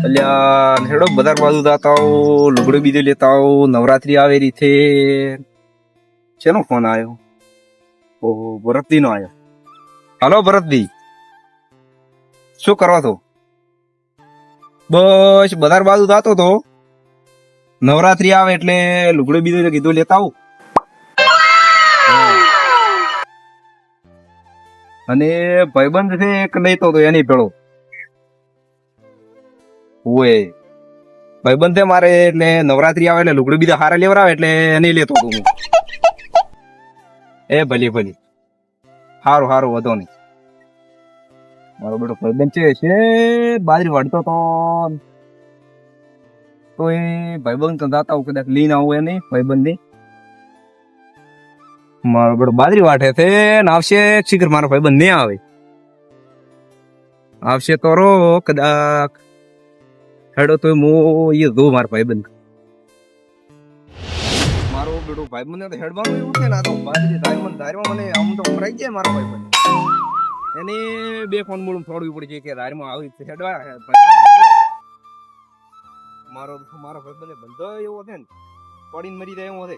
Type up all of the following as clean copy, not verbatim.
અલ્યા હેડો બજાર બાજુ જાતા હો, લુગડો બીજો લેતા હો. નવરાત્રી આવે રીતે શેનો ફોન આવ્યો? ઓહો, ભરતજી નો આવ્યો. હાલો ભરતજી, શું કરવા તો? બસ બજાર બાજુ જાતો તો. નવરાત્રી આવે એટલે લુગડો બીજો કીધું લેતા આવું. અને ભાઈબંધ છે એક લેતો તો એની પેલો ઓય ભાઈબંધ છે મારે, એટલે નવરાત્રી આવે એટલે લુગડું બીજા હારા લેવરાવે એટલે એને લેતો હતો હું. એ ભલી ભલી, હારું હારું, વધો નહીં. મારો બેટો ભાઈબંધ છે બાજરી વાળતો તો એ ભાઈબંધ તો જાતા હું કદાચ લઈને આવું એને ભાઈબંધ ની. મારો બેટો બાજરી વાટે છે ને આવશે શીખર મારો ભાઈબંધ નહીં આવે. આવશે તો રો કદાચ હેડો તો હું એ દઉં મારા ભાઈબંધ. મારો બેટો ભાઈબંધ તો હેડવાનું એવું છે ને, આ તો બાજરી ધારમાં મને આમ તો ઉભરાઈ જાય મારો ભાઈબંધ. એને બે ફોન મૂળ થોડવી પડશે કે ધારમાં આવી હેડવા. મારો ભાઈબંધ બંધો એવો છે ને, પડીને મરી જાય એવો છે.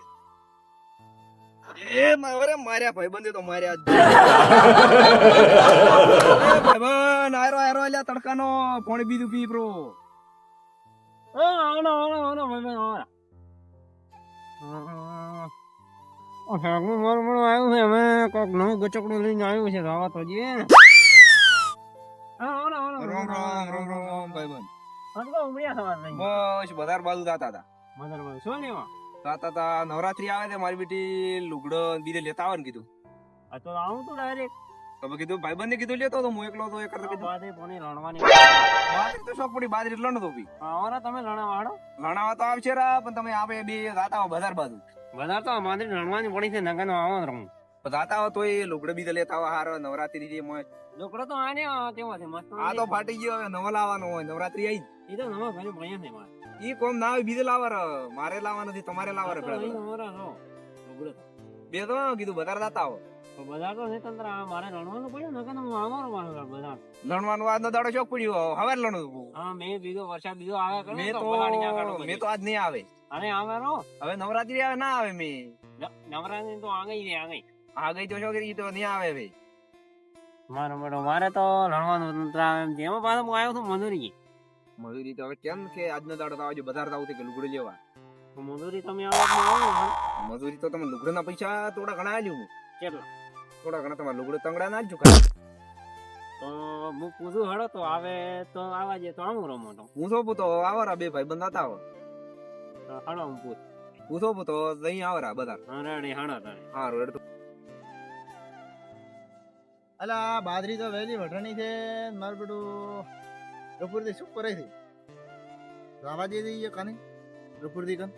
એ માર્યા ભાઈબંધે તો માર્યા ભાઈબંધ. આયરો આલ્યા તડકાનો પાણી બીજું પી બ્રો. ગચકડું લઈને આવ્યું છે રાવા તો જે બસ બજાર બાજુ જાતા હતા. નવરાત્રી આવે છે મારી બેટી લુગડો બીજે લેતા આવે ને કીધું. તો આવું તો ડાયરેક્ટ તમે કીધું ભાઈબંધ ને કીધું લેતો તો હું એકલો તો એક બાદરી લણવાની બાજરી તો શોખ પડી બાજરી લણ તો બી તમે લણવાડો લણાવા તો આવશે રા, પણ તમે આપે બે જાતા હો બજાર બાજુ. બધા તો માદરી લણવાની પડી છે નગર નો આવો રમું જાતા હો તો એ લુગડો બીજે લેતા હોય હારો. નવરાત્રી જે મોય લોકડો તો આને કેવો છે મસ્ત. આ તો ફાટી ગયો હવે, નવો લાવવાનો હોય. નવરાત્રી આવી એ તો નવો ઘરે ભણ્યા છે મારે. ઈ કોમ ના આવે બીજે લાવર, મારે લાવવાનો નથી તમારે લાવર. બે તો કીધું બજાર જાતા હો. બધા તો છે તંત્ર મારે લણવાનું પડ્યું નગર હું આવવાનો બધા લણવાનો આજનો દાડો શોખ પડ્યો, હવે લણું. હા મેં બીજો વરસાદ બીજો આવે કરે મેં તો આજ નહીં આવે. અરે આવે રો હવે નવરાત્રી આવે ના આવે. મેં નવરાત્રી તો આ ગઈ આ ગઈ તો છોકરી તો નહીં આવે ભાઈ. મારો બેટો મારે તો લણવાનું તંત્ર આવે એમ છે. એમાં પાછો હું આવ્યો છું મજૂરી તો હવે કેમ કે આજનો દાડો તો આવજો બજાર આવું કે લુગડું લેવા. મજૂરી તમે આવો મજૂરી તો તમે લુગડા પૈસા થોડા ઘણા આલ્યું. કેટલા? થોડા ઘણા તમારે લુગડું તંગડા ના જ તો હું પૂછું હડો તો આવે તો આવા જે તો આવું રમો તો પૂછો પૂતો આવરા બે ભાઈ બંધાતા આવો. હડો હું પૂછો પૂતો લઈ આવરા બધા. રેડી હડો હારું રેડ. અલા બાજરી તો વહેલી વઢણી છે. મારું બેટું રપુરથી શું કરે છે? રાવા દે દઈએ કાને રપુરથી કન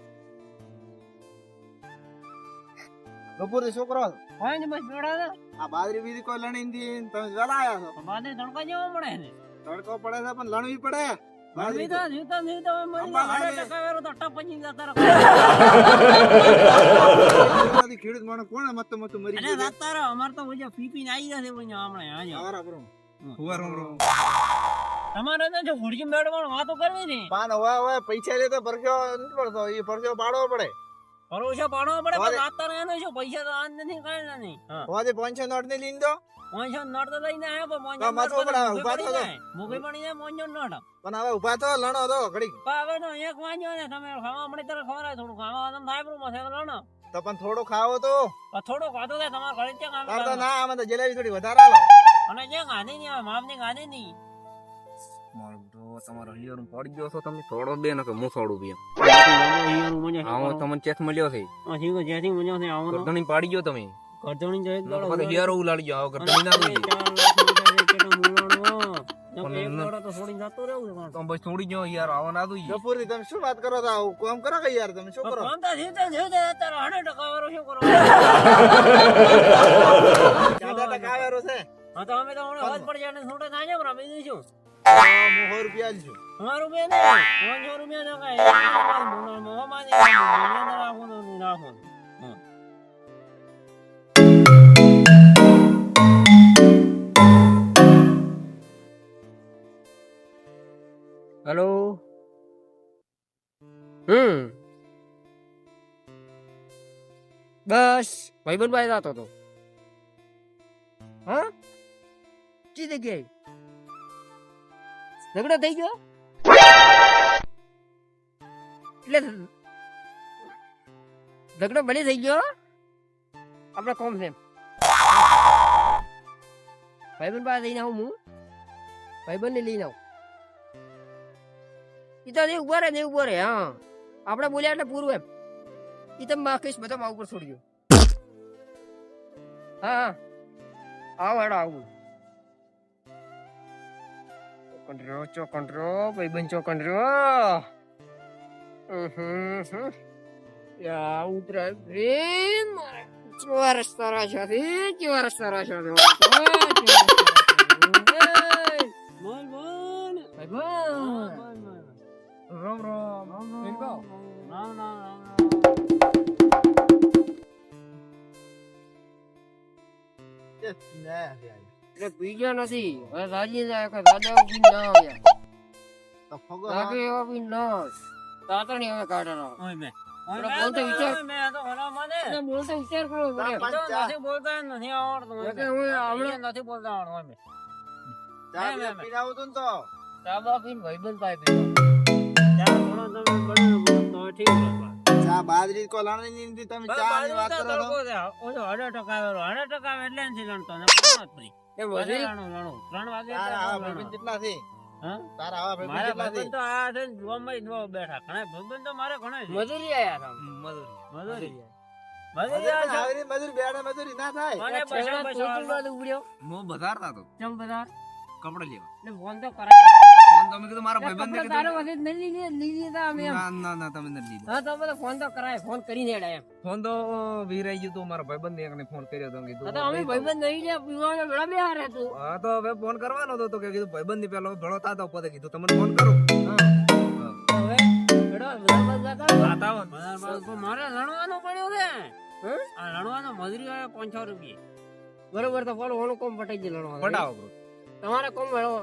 રપુરથી શું કરો? હોય ને બસ જોડા આ બાજરી બીજી કોઈ લણી નથી, તમે વેલા આયા છો. બાદરી તડકા જેવો મળે ને. તડકો પડે છે પણ લણવી પડે. બાજરી તો જીવતા મરી જાય ટકાવેરો તો ટપજી જતા ખેડૂત માણસ કોણ મત મત મરી અરે રાતાર અમાર તો ઓજા પીપી ને આવી જશે પણ હમણાં આજો આવરા કરો તમારે તો જો ઘુડકી મેળવવાનો વાતો કરવી ને પાન હોય પૈસા લે તો પરખ્યો નથી પડતો, એ પરખ્યો પાડવો પડે. ભરોસો પાડવો પડે પણ રાતાર એનો શું પૈસા તો આજ નથી કઈ નથી. હોજે 500 નોટ ને લીન દો. 500 નોટ તો લઈને આવ્યો પણ 500 ઉભા થો મુગી પડી જાય 500 નોટ. પણ હવે ઉભા થો લણો તો ઘડી. હવે તો એક વાંચ્યો ને તમે ખાવા મળે ત્યારે ખવરાય થોડું ખાવા તમે થાય પણ મસે લણો તો પણ થોડો ખાવો તો થોડો ખાધો થાય તમારે ઘરે ક્યાં કામ તો ના આમાં તો જલેબી થોડી વધારે આલો. અને જે ગાંધી ની આવે માપ ની ગાંધી ની મારો તો તમારો હિયર પડી ગયો છો તમે થોડો બે ને કે હું થોડું બી આવો તમને ચેક મળ્યો છે. જેથી મજા છે આવો ગરદણી પાડી ગયો તમે. ગરદણી જો એક દાડો હિયર ઉલાડી ગયો. આવો ગરદણી ના દોઈ તો છોડી જતો રહેવું તો બસ થોડી ગયો યાર. આવો ના દોઈ ગફુરજી તમે શું વાત કરો છો? કોમ કરો કે યાર તમે શું કરો? કોમ તો જીતે તારો 100% વાળો શું કરો? 4% આવેરો છે. હા તો અમે તો હમણાં વાત પડી જાય ને છોટે થાય છે બીજું શું? હું 100 રૂપિયા આલશું. 100 રૂપિયા ને 500 રૂપિયા તો કઈ મોહમાં નાખો. હેલો બસ ભાઈબંધ ભાઈ જતો હતો હા ચી જગ્યાએ ઝઘડો થઈ ગયો એટલે ઝઘડો ભલે થઈ ગયો આપણે કોમ છે ભાઈબંધ પાસે લઈને આવું હું ભાઈબંધ ને લઈને આવું ઈ તો નહીં ઉભો રે હા આપણે બોલ્યા એટલે પૂરું એમ ઈ તમે બાકીશ બધા મારા ઉપર છોડી દો હા આવો હેડો આવું ચોકંડરો ભાઈબંધ ચોકંડરો યા ઉતરાય પ્રેમ કેવા રસ્તા રાખ્યા છે કેવા રસ્તા રાખ્યા છે રામ રામ એટલે પીજા નથી હવે રાજી જાય કે દાદા પી ના આવ્યા તો ફગો લાગે એવા પી ના તાતણી હવે કાઢવાનો બોલતો વિચાર બોલતો વિચાર કરો નથી આવડતું નથી બોલતા આવડતું ચા પીરાવું તું તો ચાબા પીને ભાઈબંધ પાઈ ચા બાજરી કો લાણી ની તમે ચા ની વાત કરો છો તારા આવા ભાઈબંધ કેટલા છે તારા આવા ભાઈબંધ કેટલા છે મજૂરી આયા મજૂરી બેડા મજૂરી ના થાય હું બજારતા હતો ચમ બધા કપડા લેવા એટલે ફોન તો કરાય ફોન તો મેં કીધું મારા ભાઈબંધને કીધું તારો વખત નહીં લીધા અમે એમ. ના તમે નથી લીધો હા તો બધા ફોન તો કરાય ફોન કરીને હેડા એમ ફોન તો વીરાઈ ગયું તું મારા ભાઈબંધને એકને ફોન કર્યો તો કીધું હા તો અમે ભાઈબંધ નહીં લે પીવાનો વેળા બે હારે તું હા તો હવે ફોન કરવાનો હતો તો કે કીધું ભાઈબંધ ની પેલો ભેળો થાતો પતે કીધું તમને ફોન કરું હવે હેડો બધા જતા મારે લણવાનો પડ્યો છે આ લણવાનો મજૂરી આવે 500 રૂપિયા બરોબર તો ફોન ઓનું કોમ પટાઈ જાય લણવાનો પટાવો bro. તમારે કોમ હેડો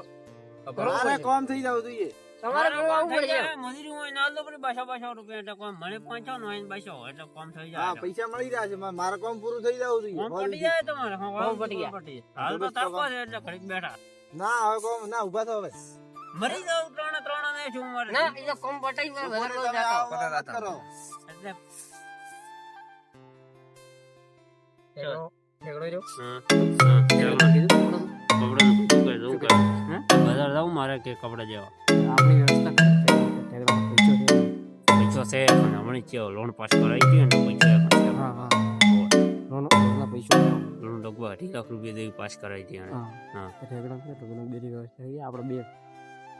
મારે કોમ થઈ જાવ જોઈએ તમારે કોમ આવું પડે મજૂરી હોય ના તો પછી 200 રૂપિયા એટલે કોમ મને 500 નો હોય 200 એટલે કોમ થઈ હા જાય પૈસા મળી રહ્યા છે મારે કોમ પૂરું થઈ જવું જોઈએ કોમ પટી જાય તમારે કોમ પટી જાય હાલ તો તાપો છે એટલે ઘડીક બેઠા ના હવે કોમ ના ઉભા થો હવે મરી જાવ ત્રણ ને શું મારે ના એ કોમ પટાઈ માં વધારે કોઈ જાતો વાત કરો એટલે ઠેકડો જો બજાર જાઉં મારે કે કપડા જેવા આપણી વ્યવસ્થા પૈસો છે પણ હમણાં કેવો લોન પાસ કરાવી ગયો ને પૈસા લોન લગભગ 2.5 લાખ રૂપિયા જેવી પાસ કરાવી હતી આપણે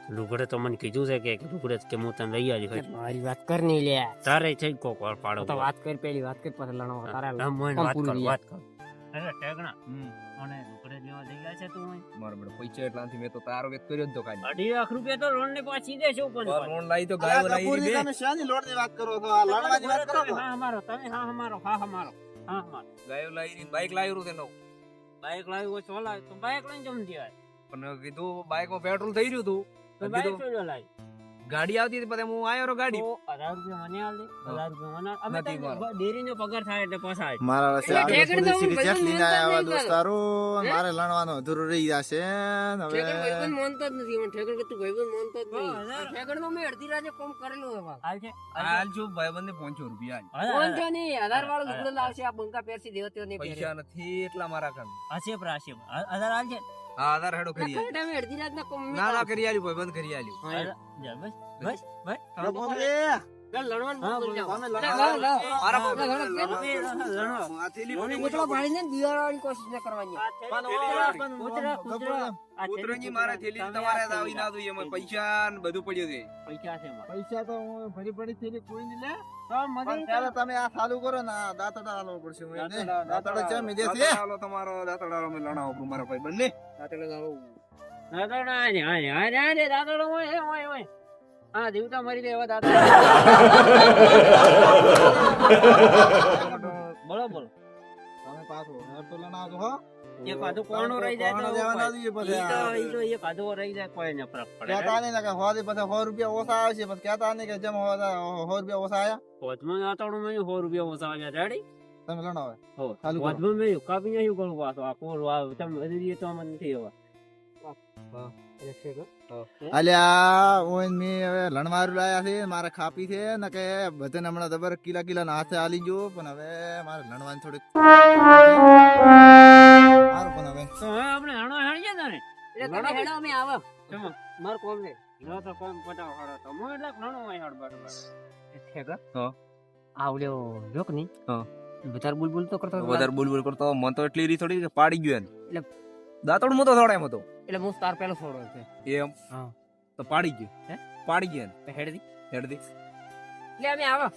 લુગડે તો મને કીધું છે કે લુગડે કે હું તને લઈ આવી મારી વાત કર નહીં લે તારે થઈ કોક વાર પાડો તો વાત કરી પેલી વાત કરી પછી લણો તારે વાત કર અરે ટેગણા મને લુગડે લેવા લઈ ગયા છે તું મારો બેટો પૈસા એટલાથી મેં તો તારો વેત કર્યો જ તો કાઈ 2.5 લાખ રૂપિયા તો લોન ને પાછી દેશો પણ લોન લાવી તો ગાયો લાવી કપૂરની બે તમે શાની લોડ ની વાત કરો છો આ લડવાની વાત કરો છો હા અમારો તમે હા અમારો ગાયો લાવી બાઈક લાવ્યું તે નવું બાઈક લાવ્યું હોય તો લાવ તો બાઈક લઈને જમ દેવાય પણ કીધું બાઈક માં પેટ્રોલ થઈ રહ્યું તું તો બાઈક તો લાવ ગાડી આવતી હતી પછી હું આયો રો ગાડી 1000 રૂપિયા મને આલ દે 1000 રૂપિયા મને અમે નથી મારો. ડેરી નો પગાર થાય એટલે પાછા મારા વસે એટલે ઠેકડ તો હું સીધી લઈને ભાઈબંધ આવ્યા નહીં દોસ્તારો મારે લણવાનું અધૂરું રહી જશે ને હવે ઠેકડ ભાઈબંધ માનતો જ નથી મને ઠેકડ કે તું ભાઈબંધ માનતો જ નહીં ઠેકડ નો મેં અડધી રાતે કોમ કરેલું છે હાલ છે હાલ છું ભાઈબંધ ને 500 રૂપિયા કોણ છે નહીં 1000 વાળો લુગડો લાવશે આ બંકા પહેરસી દેવતો નહીં પહેરે પૈસા નથી એટલા મારા કામ આશે 1000 હાલ છે હા આધાર હેડો કરી આલ્યું. તમે અડધી રાત ના કોમ ના કરી આલ્યું ભાઈબંધ કરી આલ્યું બસ ચાલ લડવાનું હા, બોલ જાઓ. તમે ચાલ, લડો. લાવ, લાવ. મારા લડો, ભાઈબંધ લડો, લડો. લડો. આ થેલી મને બધી ગોટલો પાડીને દિવાળાની કોશિશ ન કરવાની ઉતરંગી મારા થેલી તમારે આવી ના જોઈએ એમાં પૈસા ને બધું પડ્યું છે પૈસા છે મારા. પૈસા તો હું ભરી ભરી થેલી કોઈ નહીં લે તો મજૂરી પણ પહેલા તમે આ ચાલુ કરો ને આ દાંતડા આલવો પડશે હું એને. દાંતડા છે મેં દેશ લે દાંતડાલો તમારો દાંતડાલો મેં લણાવો પડું મારા ભાઈબંધ ને દાદોડા આને, આને, દાદોડો હોય, હોય. હા, દેવતા મરી ગયા એવા દાદા. બોલો, બોલો. તમે પાછો હેર તો લણાવજો હો એક આધો કોણો રહી જાય કોણો તો દેવા ના દઈએ પછી ઈ તો એક આધો રહી જાય કોઈ ને ફરક પડે કહેતા નહીં ને કે 100 થી પછી 100 રૂપિયા ઓછા આવશે પછી કહેતા નહીં કે જેમ 100 રૂપિયા ઓછા આયા પોચમાં આતણું મેં 100 રૂપિયા ઓછા આવ્યા રેડી તમે ગણો હવે હો ચાલુ કરો. પોચમાં મેં કાપી નાખ્યું ઘણું પાછું આ કોર આ તમે હજી તો મને નથી હવે અલ્યા ઓય મે હવે લણવારું લાયા છે મારે ખાપી છે ને કે બધાને હમણાં જબર કિલા કિલા ના હાથે આલી ગયો પણ હવે મારે લણવાની થોડીક સારું પણ હવે તો હવે આપણે હણો હેણીએ ને એટલે તમે હેડો અમે આવો ચમો માર કોમ ને નો તો કોમ પટાવ હાડો તો હું એટલે ઘણો હોય હાડ બરાબર આવડ્યો જોક ની હા. વધારે બુલબુલ તો કરતો વધારે બોલ કરતો મન તો એટલી રી થોડી કે પાડી ગયો એને એટલે દાંતણ મો તો થોડા એમ હતો એટલે હું તાર પેલો છોડો છે એમ હા. તો પાડી ગયો હે? પાડી ગયો એને તો હેડ દી હેડ દે એટલે અમે આવો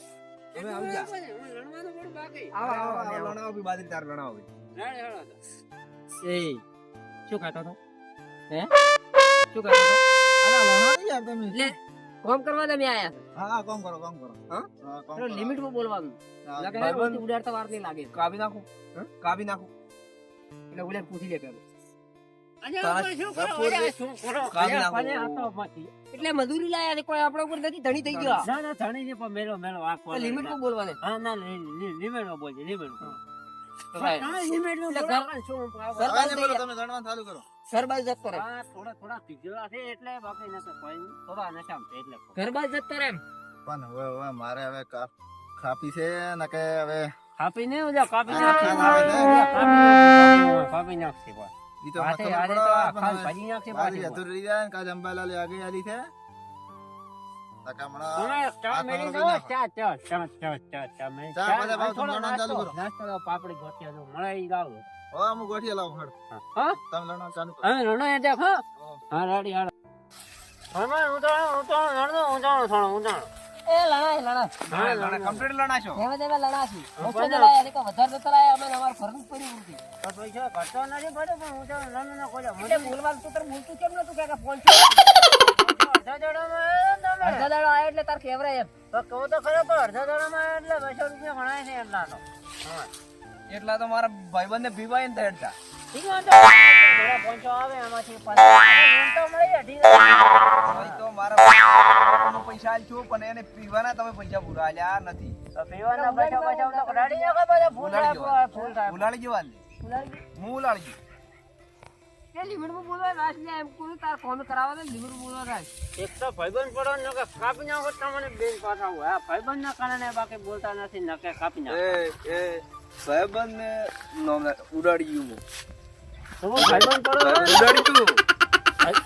અમે આવી જા લણવાનું પણ બાકી આવો આવો અમે આવો. લણાવો બી બાદરી તાર લણાવો બી રેડી હેડો તો. એ શું ખાતો તો હે શું ખાતો તો અલા લણવાની યાર તમે લે કોમ કરવા તમે આયા હા કામ કરો કામ કરો હા? કામ છો કરો. લિમિટ માં બોલવાનું હા, લગે ભાઈબંધ. ઉડાડતા વાર નહીં લાગે કાપી નાખું કાપી નાખું એટલે ઉડાડ પૂછી લે પેલો અહીંયા ઉપર શું કરો? અહીંયા શું કરો? કાપી અહીંયા નાખો. પાને હાથોમાંથી. એટલે મજૂરી લાયા છે કોઈ આપણા ઉપર નથી ધણી થઈ ગયો ના ના ધણી છે પણ મેલો મેલો આખો લિમિટ માં બોલવાનું હા ના લિમિટમાં બોલજે લિમિટમાં તો ભાઈ લિમિટમાં એટલે બોલવાનું શું સર- હવે ને બોલો તમે ગણવાનું ચાલુ કરો ઘરબાજ જતો રહે હા થોડા પીગળા છે એટલે બાકી નથી કોઈ નહીં. થોડા નશામાં છે એટલે ઘરબાજ જતો રહે એમ. પણ હવે મારે હવે ખાપી છે ને કે હવે કાપી ને ઓલા કાપી હા, નાખશે. કાપી નાખે. કાપી નાખશે પણ. ઈ તો હાથે ખબર હાથે પડે, તો આ પણ ખાસ હવે ભાજી નાખશે બાદરી પાછી. અધૂરી રહી જાય ને કાલે અંબાલાલ આગે આલી છે નકા હમણાં તમે ચા આ મેળી થોડો દો. નાખો. ચા મેળી. ચા બધા ભાવ થોડો તમે લણવાનું ચાલુ કરો. નાસ્તો લાવો, પાપડી ગોઠિયા જો મળે ઈ લાવો. હવે અમુક ગોઠિયા લાવો હળ હા? તમે લણવાનું ચાલુ કરો હવે રણો એ દેખ, હા? હા, રેડી, હાલો. હવે ઉતાળો, લણો, ઉતાળો. એ લણાય લણા હા, લણો. કમ્પ્લીટ લણાશો દેવા દેવા લણાશી હા, ઓછો પણ- જ લાયા ને કે વધારે જતા લાયા અમે અમાર ફરજ પડી ઉઠી તો પૈસા ઘટતો નથી પડ્યો, પણ ઉતાળો, લણો ના કોઈ એટલે બોલવાનું તું તાર બોલતું કેમ નતું કે ફોન અડધા દાડામાં તમે. અડધા દાડો આયા એટલે તાર કેવરાય એમ તો કહું તો ખરો, પણ અડધા દાડામાં એટલે 200 રૂપિયા ગણાય છે એટલા તો. હા. એટલા તો મારા ભાઈબંધને પીવાય ને તેડતા ઠીક છે, તો થોડા પોંચો આવે એમાંથી 15 તો મળી જાય, ઠીક છે. ભાઈ તો મારા ભાઈબંધને પૈસા આલજો પણ એને પીવાના તમે પૈસા પૂરા આલ્યા નથી તો પીવાના પૈસા તો કઢાડી નાખો બધા, ફૂલ થાય, ફૂલ થાય. ઉલાળી જવા દે હું ઉલાળી ગયો એ લિમિટમાં બોલવા રાસ લે એમ કોઈ તાર કોમ કરાવવા દે લિમિટમાં બોલવા રાસ એક તો ભાઈબંધ પડો ને કે કાપી નાખો તમને બેન પાછા હોય. આ ભાઈબંધ ના કારણે બાકી બોલતા નથી ને કે કાપી નાખો. એ ભાઈબંધને નામ ઉડાડી ગયું હું તો હું ભાઈબંધ પડો ને, ઉડાડી તું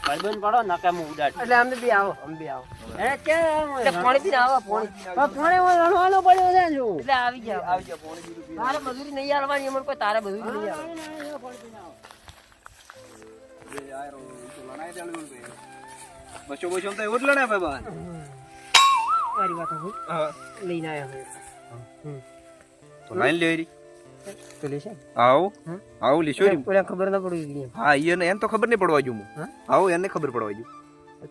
ભાઈબંધ પડો ને કે હું ઉડાડી. એટલે અમે બી આવો એ કેમ હોય? એટલે પાણી પીને આવો પાણી પણ પાણી હોય રણવાનો પડ્યો છે ને જો. એટલે આવી ગયા આવી જા પોણી બીજું પી તારે મજૂરી નહીં આલવાની અમારે કોઈ તારે મજૂરી નહીં આલવાની લે યાર ઓ તો લણાય ચાલુ કે બચો બચો તો એવું જ લણાય ભાઈબંધ મારી વાત હું હા લઈને આયા હું તો લાઈન લેરી તો લેશે આવો હમ? આવો લીશો રી કોઈ ખબર ના પડી ગઈ હા એને એમ તો ખબર નહીં પડવા જો હું હા? આવો એને ખબર પડવા જો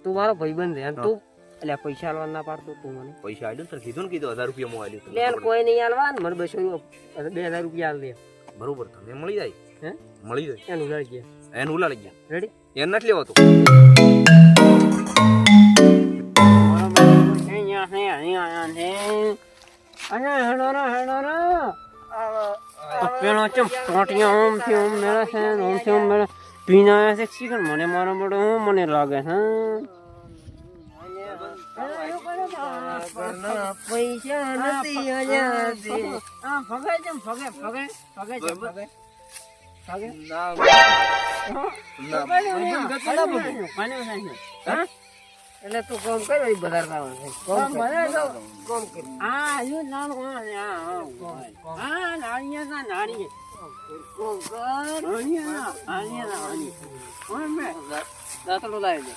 તું મારો ભાઈબંધ છે અને તું એટલે પૈસા આલવા ના પાડતો તું મને પૈસા આલ્યો તો કીધું ને કીધું 1000 રૂપિયા મો આલ્યો એટલે યાર કોઈ નહીં આલવા ને મને 2000 રૂપિયા આલ દે બરોબર તમને મળી જાય હે મળી જાય એનું ઉડાડી ગયા એને ઉલાળી ગયા રેડી એને નથી લેવાતો પેલો ચમ ટોટિયા ઓમ થી ઓમ મેળે છે ઓમ થી ઓમ મેળે પીના છે શીખર મને મારો બડો મને લાગે છે પૈસા નથી હજારથી. ભગાય જેમ ભગે ભગે ભગે જેમ ભગે ભગે ના એટલે તું કામ કર એ વધારે કરવાનું છે. કામ કર. કામ કર. દાંતરડું લાવી દે.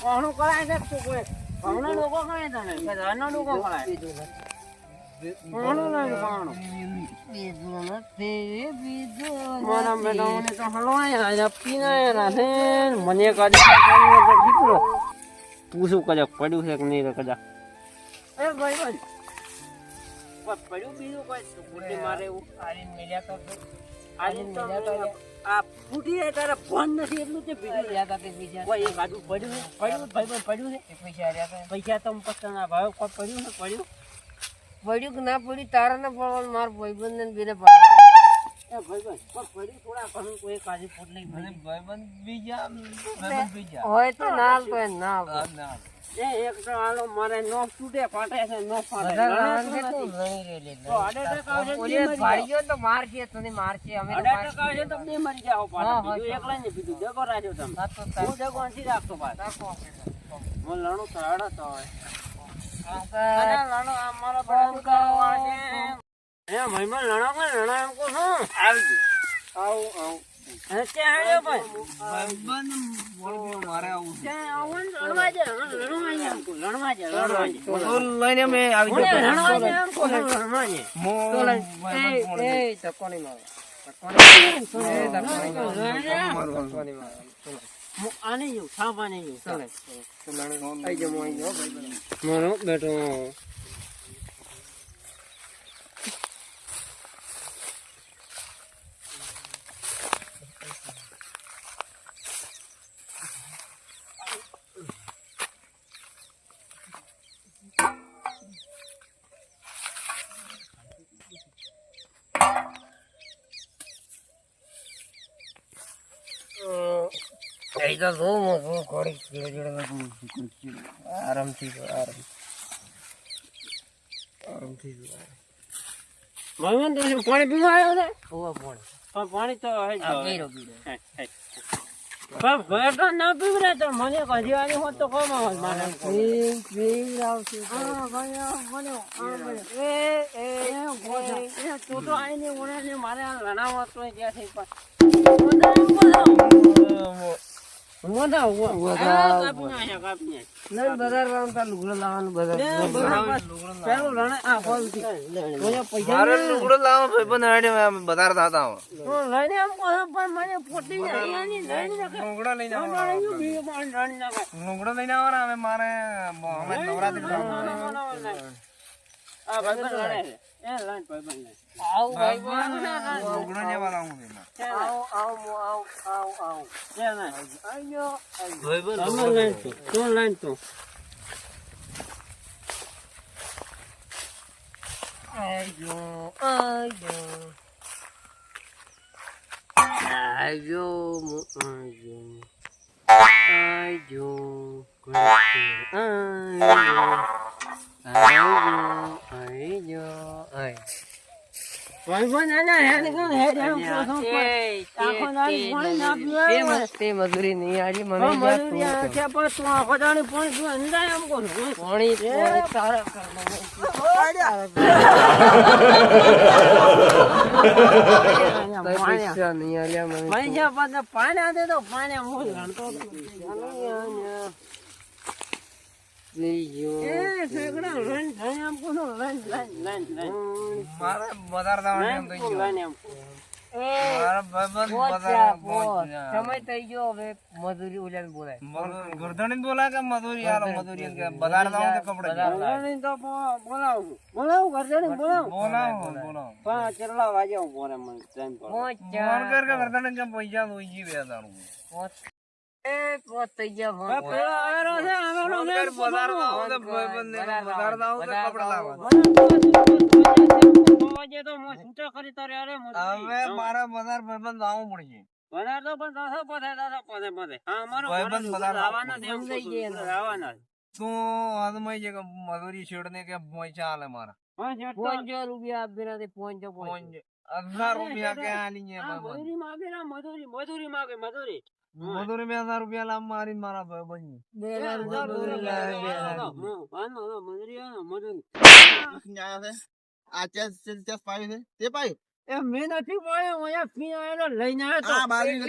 કોણું કરાય છે તું કોઈ કોણું લોકો કરાય તને કે ઘરના લોકો કરાય કોણું નહીં કોણું બીજું નથી, બીજું મારા નથી. બેટાઓને તો હલવાયા છે, પીનાયા છે ને મને કદાચ દીકરો તું શું કદાચ પડ્યું છે કે નહીં રે કદાચ એ ભાઈ પડ્યું બીજું કોઈ બુદ્ધિ મારે એવું આલીન મિલ્યા તો આજે તો આ ફૂટી જાય તારે ફોન નથી એટલું તે બીજું લ્યા તા તે બીજા કોઈ એક આડું પડ્યું છે ભાઈ પડ્યું છે પૈસા આલ્યા તા પૈસા તો પત્તાના ભાવ કોઈ પડ્યું છે પડ્યું પડ્યું કે ના પડ્યું તારા ને પડવાનું માર ભાઈબંધ ને બેને પડવાનું એ ભાઈ કોઈ પડ્યું થોડા ઘણું કોઈ કાજી ફૂટ નહીં મને ભાઈબંધ બીજા હોય તો ના હાલતો હોય ના એ એક તો આલો મારે નો તૂટે ફાટે છે નો ફાટે બધા લણે નાન તો છે તો નથી. લણી રે લે તો 8% આવશે તો ઓલી મરી ભાડી જાઓ. ગયો તો મારશે તને મારશે અમે તો 8% આવશે તો બે મરી જાઓ પાછા. હા, બીજું એકલા ને બીજું દેખો રાખ્યો તમે ના તો તાર હું દેખો નથી રાખતો પાછો હું લણું તો હડતો હોય અરે લણો આ મારા બરાબર કરવા છે એ ભાઈ માં લણો કે લણો એમ કહું છું આવજો આવું અને ત્યાં આવ્યો ભાઈ મારે આવું ત્યાં આવો ને લણવા જાય લણવા જાય એમ કહું લણવા જાય લઈને મેં આવી હું લણવા જાય એમ કહું લણવા જાય એ ધક્કો નહીં મારે હું આને જઉં સાપ આને જઉં ચાલે આઈ જાવ આઈ જાવ ભાઈ મારો બેટો એ તો જો ઘોડી આરામથી આરામથી ભગવાન તો પાણી પીવા આવ્યો છે ઓવા ફોન પણ પાણી તો હે જ આ હવે. પીરો પણ બેટો ના પીવડે તો મને કદી આવી હોત તો કોમ આવત મારે પીરાવશે હા ભાઈ આ બન્યો આ બન્યો એ ગોધા એ તું તો આઈને ઓણે ને મારે આ લણાવત તો ત્યાં થઈ નહીં બજાર વાળા તાર લુગડો લાવવાનું બજાર મારે લુગડો લાવો ભાઈબંધ હાડે બધાર થતા હો લુગડો લઈને લુગડો લઈને આવવાના હવે મારે અમે નવરાત્રી લુગડો લેવા લાવું તે મજૂરી નહીં આજી મને પાણી તારા પૈસા નહીં આલ્યા મને પાણી દે તો પાણી હું લણતો મારે બધાર થવાનું એમ થઈ ગયું મારા ભાઈબંધ સમય થઈ ગયો હવે મજૂરી ઓલા બોલાય ગરદણી બોલા કે મજૂરી આલો મજૂરી કે બધાર થવાનું તો કપડે બોલાવું કેટલા વાગે બોલે મને ટાઈમ પર ફોન કર કે ગરદણી કે પૈસા દોઈ જી બે દાણું થઈ ગયા ફોન કર બધાર થવાનું તો ભાઈબંધ ને બધાર થવાનું તો કપડે લાવવા હવે મારા બધાર ભાઈબંધ આવવું પડશે ભાઈબંધ બધાર તું હાથમાં છે કે મજૂરી છેડને કે પૈસા આલે મારા 500 રૂપિયા આપીને 500 1000 રૂપિયા કે આલી છે મજૂરી માગે ને મજૂરી માગે મજૂરી મજૂરી 2000 રૂપિયા લાવ મારી મારા ભાઈબંધ આ ચેસ પાયું છે તે પાયું એ મેં નથી પાડ્યો અહીંયા ફી આવેલો લઈને આવ્યો આ બારી ને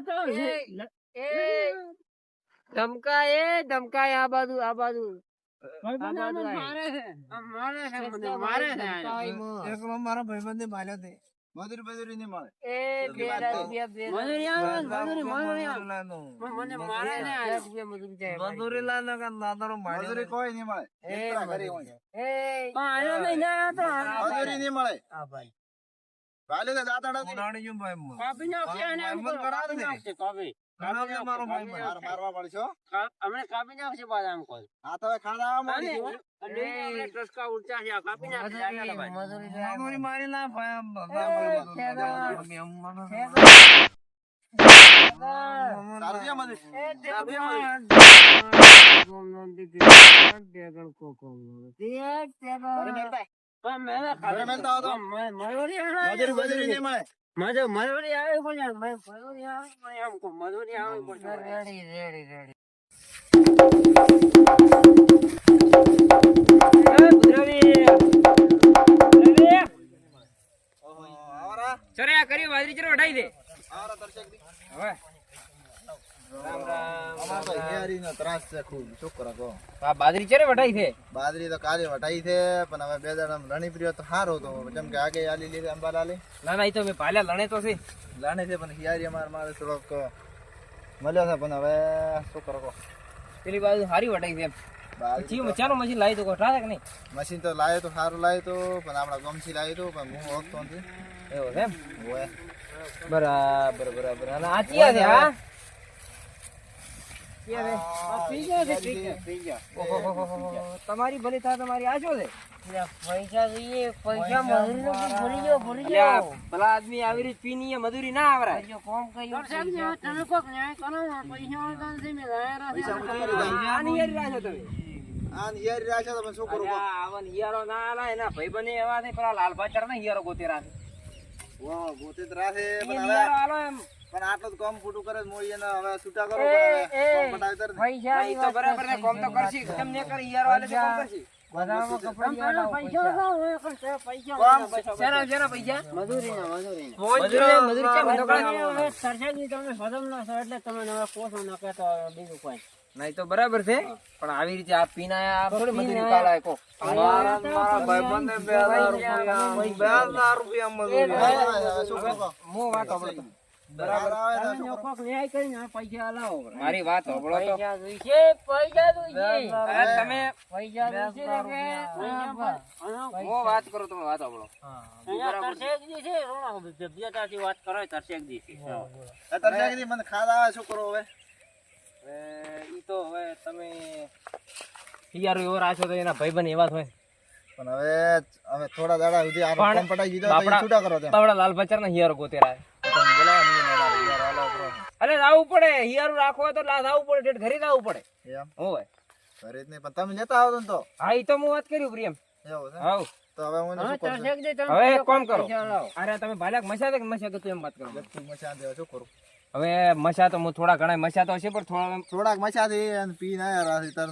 તોડી જાય ધમકાય આ બાજુ મારે છે એકલો મારા ભાઈબંધે માર્યો તે મજૂરી બજૂરી નહીં મળે. એ બે રૂપિયા બે મજૂરી આવે ને, મજૂરી મને મારે ને આ રૂપિયા મજૂરી જાય મજૂરી કોઈ નહીં મળે. એ એકલા ઘરે હોય. એ આયો નહીં ના તો મજૂરી નહીં મળે. આ ભાઈ ભાલે તો દાતા નથી. કાપી નાખશે અને એમ કરો, કાપી નાખશે કાપી મારવા પડશે હો. હમણાં કાપી નાખશે પાછા આમ કોઈ આ તો હવે ખાવા માંડી ગયું. અને ટસકા ઉલટા છે કાપી નાખશે મજૂરી મારી ના સારું છે મજૂરી. ઘરે મેલતા આવો તો. મજૂરી બજૂરી નહીં મળે. મજૂરી આવે પણ મજૂરી આવે પણ એમ કહું મજૂરી આવે પણ રેડી રેડી રેડી ઓહો, આવરા. ચરે આ કરી બાજરી ચરો વઢાઈ દે આવરા દર્શક દી. હવે અમાર તો હિયારીનો ત્રાસ છે ખૂબ. શું કરો કહો? આ બાજરી ચરે વઢાઈ છે બાજરી તો કાલે વટાઈ છે, પણ હવે બે દાડા રણી પ્રિય તો સારો હતો. જેમ કે આગે આલી લીધી અંબાલાલી ના ના ઈ તો મેં પાલ્યા લણે તો છે લાણે છે, પણ હિયારી મારે થોડોક મળ્યો છે. પણ હવે શું કરો કહો? પેલી બાજુ હારી વઢાઈ છે એમ બાજરી પછી ચાલો મશીન લાવી તો કોઠા કે નહીં મશીન તો લાવ્યો તો સારું લાવ્યો તો, પણ આપણા ગમથી લાવ્યું તો, પણ હું ઓળખતો નથી. એવું છે એમ હોય બરાબર બરાબર અને આ ચિયા છે હા તમારી ભલી થાય તમારી આ શું છે પૈસા જોઈએ પૈસા ભૂલી જાઓ ભલા આદમી આવી રીતે પીની મજૂરી ના આવરાય કોમ કર્યું તમે કોક ન્યાય કરો આની યારી રાખ્યો તમે આ હિયારી રાખ્યો તો, પણ શું કરું કહો? આવન હિયારો ના આલા એના ભાઈબંધે એવા છે પેલા લાલભાચર ના હિયારો ગોતે રાખે વાહ, ગોતે તો રાખે, પણ હવે હિયારો આલો એમ પણ આટલું જ કામ ખોટું કરે છે. મોઈ એને હવે છૂટા કરો, એ, પણ હવે એ, કામ પટાવી તર ને. નહીં તો બરાબર છે કોમ તો કરશી કેમ ને કરી હિયારો આલે તો કોમ કરશી નહી તો બરાબર છે પણ આવી રીતે આ પીના થોડી મજૂરી કાલાય કો હવે શું કરું કહો? બરાબર આવે તો શું કરું? મારી વાત સાંભળો તો અરે તમે હું વાત કરું તમે વાત સાંભળો વાત કરો તરસેક દી આ તરસ્યા કીધી મને ખાધા આવે, શું કરું હવે? ઈ તો હવે તમે હિયારો એવો રાખ્યો તો એના ભાઈબંધ એવા જ હોય પણ હવે થોડા દાડા સુધી આ પણ કામ પટાઈ દીધો તો બાપડા- એ છૂટા કરો તેમ. તાવડા લાલ બચાર ના હિયારો ગોતેરા તમે બોલાવો ને એને મારે યાર હાલો કરો. અરે જાવું પડે હિયારું રાખવો હોય તો જાવું પડે ઠેઠ ઘરે જવું પડે એમ હોય ઘરે જ નહીં, પણ તમે લેતા આવો ને તો હા ઈ તો હું વાત કર્યું પ્રિયમ એવું છે. હાઉ તો હવે હું એને શું કરું છું? હવે એક કામ કરો અરે તમે ભાલ્યા મસા કે મસા કે તું એમ વાત કરો ગત્તુ મચા દે, શું કરું? હવે મસા તો હું થોડા ઘણા મસા તો હશે પણ થોડા થોડાક મચા દે અને પી ના યાર આ તર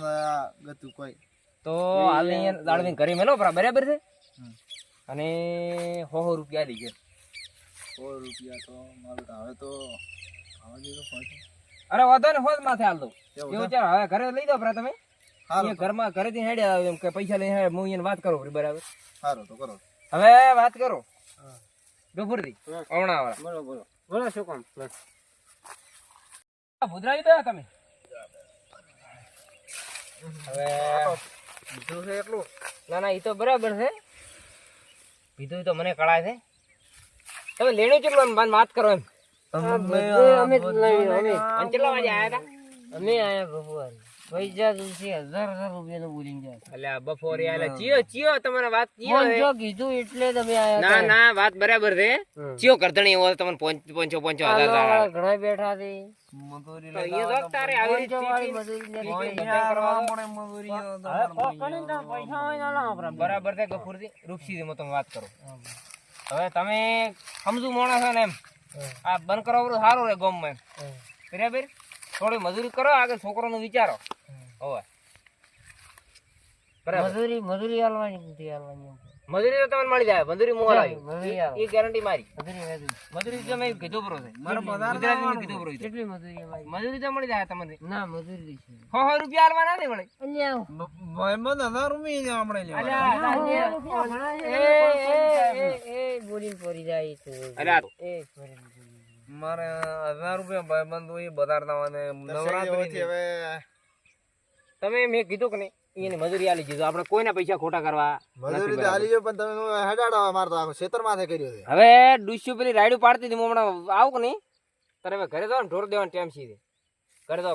ગત્તુ કોઈ. તો હાલ અહીંયા દાડવી ઘરે મેલો બરાબર છે હમ. અને 100 રૂપિયા લઈ ગયા 100 રૂપિયા તો મારું તો હવે તો આવા જેવું પહોંચે. અરે વાંધો ને હોજ માથે હાલ દઉં એવું એવું છે? ચાલ હવે ઘરે લઈ દો બરા તમે સારું અહીંયા ઘરમાં ઘરેથી હેડ્યા આવે એમ કે પૈસા લઈને હેડ હું એને વાત કરું બરાબર સારું તો કરો. હવે વાત કરો ગફુરથી હમણાં વાળા બોલો બોલો બોલો શું કામ ભૂતરાજી તો તમે હવે બીજું છે એટલું ના ના એ તો બરાબર છે બીજું તો મને કળાય છે તમે લેણું કેટલું એમ વાત કરો એમ કેટલા વાગે આયા હતા અમે આયા ભગવાન પૈસા દુસી 1000 રૂપિયા નું બોલી જાય એટલે બપોરે આલે ચિયો તમારે વાત ચિયો કીધું એટલે તમે આયા ના ના વાત બરાબર છે ચિયો કરધણી એવો તમને 5,000 ઘણા બેઠા છે મજૂરી લગાવવા તારે આવી બરાબર છે ગફુરજી રૂપસી તમે વાત કરો હવે તમે સમજુ માણસ છો ને એમ આ બંધ કરો સારું રે ગામમાં એમ બરાબર થોડી મજૂરી કરો આગળ છોકરો નું વિચારો હવે મજૂરી હાલવાની મજૂરી તો તમને મળી જાય, મજૂરી મોર આવી એ ગેરંટી મારી. મજૂરી તો મેં કીધું બરો છે, ગુજરાતીમાં કીધું બરો છે. મજૂરી તો મળી જાય તમને. ના મજૂરી 100 રૂપિયા આલવાના નહીં મળે. ભાઈબંધ 1000 રૂપિયા આપણે લેવા. બોલી પડી જાય છે. મારે 1000 રૂપિયા ભાઈબંધ હોય બધારતા અને નવરાત્રી હવે તમે મેં કીધું કે નહીં એને મજૂરી આલી દીધું, આપણે કોઈના પૈસા ખોટા કરવા મજૂરી તો આલી જો, પણ તમે હેડાડો મારતો આખો ખેતર માથે કર્યો છે. હવે ડુસ્યુ પેલી રાયડું પાડતી હતી, હું હમણાં આવું કે નહીં તારે હવે ઘરે દો ને ઢોર દેવાનો ટાઈમ સીધે ઘરે દો.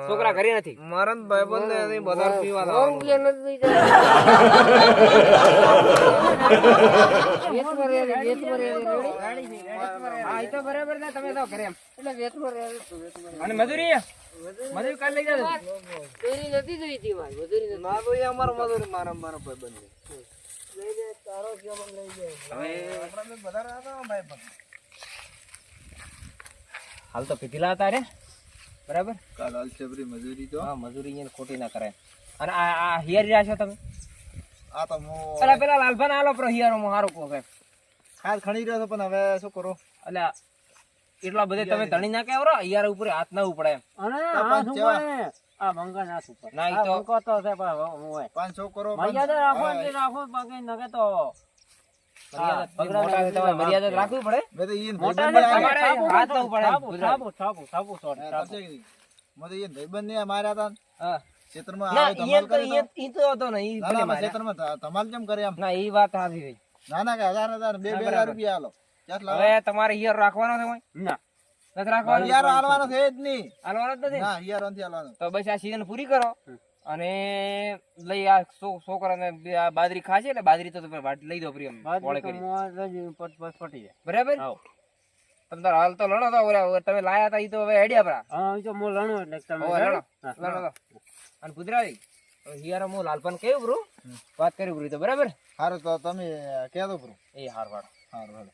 છોકરા ઘરે નથી. મારા ભાઈબંધ ને બધા પીવા બરાબર ને તમે તો ઘરે અને મજૂરી મજૂરી કાલ લઈ જાજો. મજૂરી નથી જોઈતી મારી, મજૂરી ના તો એ અમારો મજૂરી મારા ભાઈબંધ લઈ લે તારો કેમ લઈ જાય. હવે આપણે બધા હતા ભાઈબંધ હાલ તો પીધીલા હતા રે બરાબર. કાલ હાલ છે મજૂરી તો હા મજૂરી એને ખોટી ના કરાય. અને આ હિયર રહ્યા છો તમે? આ તો હું પેલા લાલભાન આલો પર હિયરો માં હારો કહો સાહેબ. ખાસ ખણી રહ્યો છો, પણ હવે શું કરો? એટલે એટલા બધે તમે તણી ના કેવરો હિયર ઉપર હાથ ના ઉપડે એમ. આ મંગા ના ઉપર ના ઈ તો કોતો છે પણ હોય 500 કરો. મર્યાદા રાખો કે રાખો બાકી નકે તો મર્યાદા રાખવી પડે. મેં તો ઈન મોટા ભાઈબંધ તમારે હાથ ના ઉપડે. મને ઈન ભાઈબંધ ને માર્યા હતા હા ક્ષેત્રમાં ના આવે ધમાલ કરે તો. ઈ તો હતો ને ઈ ભલે માર્યા. ક્ષેત્રમાં ધમાલ કેમ કરે એમ? ના ઈ વાત સાચી છે. ના ના કે 1000 2 રૂપિયા આલો. કેટલા હવે તમારે હિયર રાખવાનો છે ના નથી રાખવાનો? યાર આલવાનો છે જ નહીં. હાલવાનો જ નથી ના યાર નથી આલવાનો. તો બસ આ સીઝન પૂરી કરો અને લઈ આ છોકરાને આ બાજરી ખાશે એટલે બાજરી તો તમે લઈ દો પ્રિયમ વાળે કરી બરાબર. તમે તાર હાલ તો લણો તો તમે લાયા હતા ઈ તો હવે હેડ્યા પરા. હા તો મો લણો એટલે તમે લણો અને પુદરાવી હિયારો મો લાલપન કેવું બ્રો વાત કરી બ્રો તો બરાબર. સારું તો તમે કહો બ્રો. એ હાર વાળો સારું.